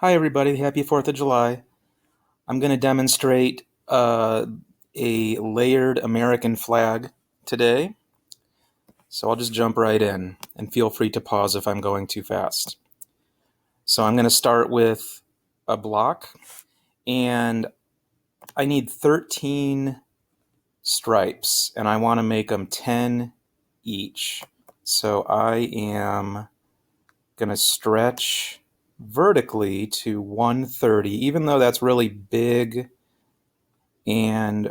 Hi everybody, happy 4th of July. I'm going to demonstrate a layered American flag today. So I'll just jump right in and feel free to pause if I'm going too fast. So I'm going to start with a block and I need 13 stripes and I want to make them 10 each. So I am going to stretch vertically to 130, even though that's really big. And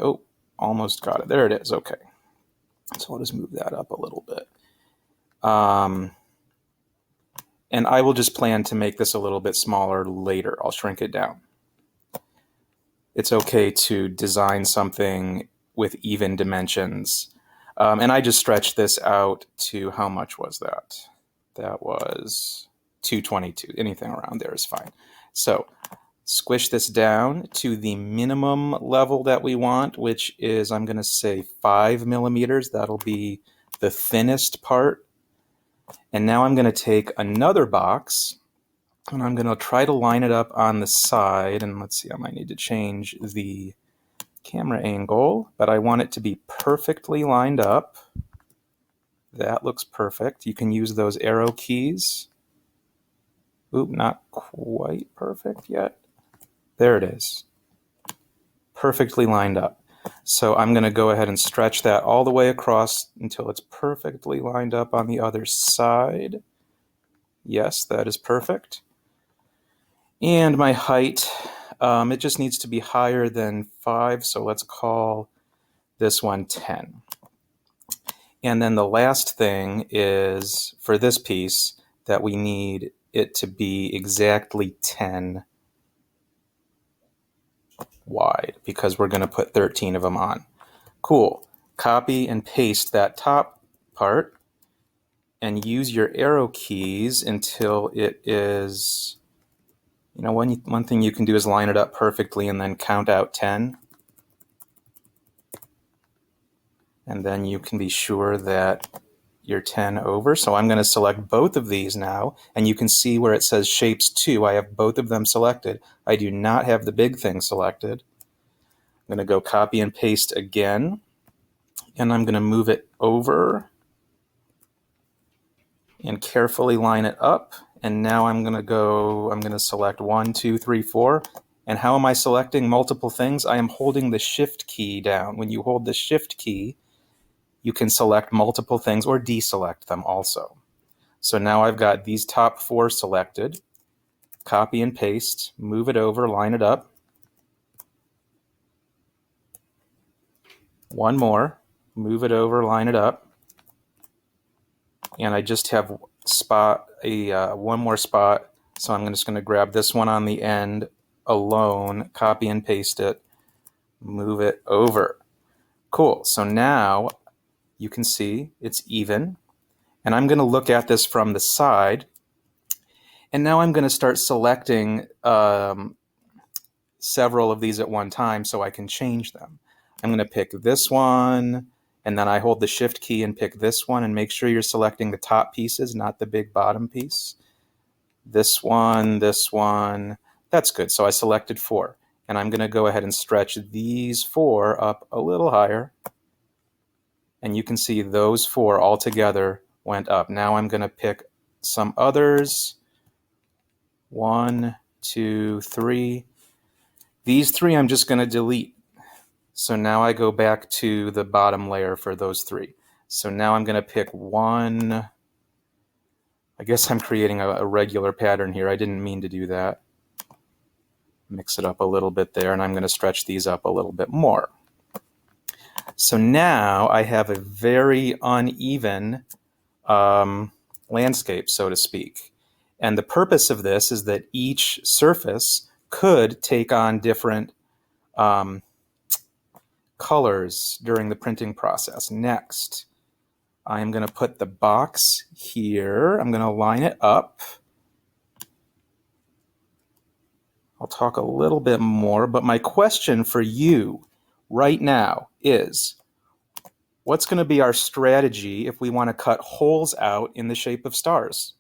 almost got it. There it is. Okay. So I'll just move that up a little bit. And I will just plan to make this a little bit smaller later. I'll shrink it down. It's okay to design something with even dimensions. And I just stretched this out to, how much was that? That was 222. Anything around there is fine. So squish this down to the minimum level that we want, which is, I'm going to say 5 millimeters. That'll be the thinnest part. And now I'm going to take another box and I'm going to try to line it up on the side. And let's see, I might need to change the camera angle, but I want it to be perfectly lined up. That looks perfect. You can use those arrow keys. Oop, not quite perfect yet. There it is. Perfectly lined up. So I'm going to go ahead and stretch that all the way across until it's perfectly lined up on the other side. Yes, that is perfect. And my height, it just needs to be higher than 5, so let's call this one 10. And then the last thing is, for this piece, that we need it to be exactly 10 wide, because we're going to put 13 of them on. Cool. Copy and paste that top part and use your arrow keys until it is, one thing you can do is line it up perfectly and then count out 10. And then you can be sure that you're 10 over. So I'm going to select both of these now, and you can see where it says shapes 2. I have both of them selected. I do not have the big thing selected. I'm going to go copy and paste again, and I'm going to move it over and carefully line it up. And now I'm going to select 1, 2, 3, 4. And how am I selecting multiple things? I am holding the shift key down. When you hold the shift key, you can select multiple things or deselect them also. So now I've got these top 4 selected. Copy and paste, move it over, line it up. One more, move it over, line it up. And I just have one more spot, so I'm just going to grab this one on the end alone, copy and paste it, move it over. Cool. So now you can see it's even. And I'm going to look at this from the side. And now I'm going to start selecting several of these at one time so I can change them. I'm going to pick this one, and then I hold the shift key and pick this one, and make sure you're selecting the top pieces, not the big bottom piece. This one, that's good. So I selected 4, and I'm going to go ahead and stretch these 4 up a little higher, and you can see those 4 all together went up. Now I'm going to pick some others. 1, 2, 3. These 3 I'm just going to delete. So now I go back to the bottom layer for those 3. So now I'm going to pick 1. I guess I'm creating a regular pattern here. I didn't mean to do that. Mix it up a little bit there, and I'm going to stretch these up a little bit more. So now I have a very uneven landscape, so to speak. And the purpose of this is that each surface could take on different colors during the printing process. Next, I'm going to put the box here. I'm going to line it up. I'll talk a little bit more, but my question for you right now is, what's going to be our strategy if we want to cut holes out in the shape of stars?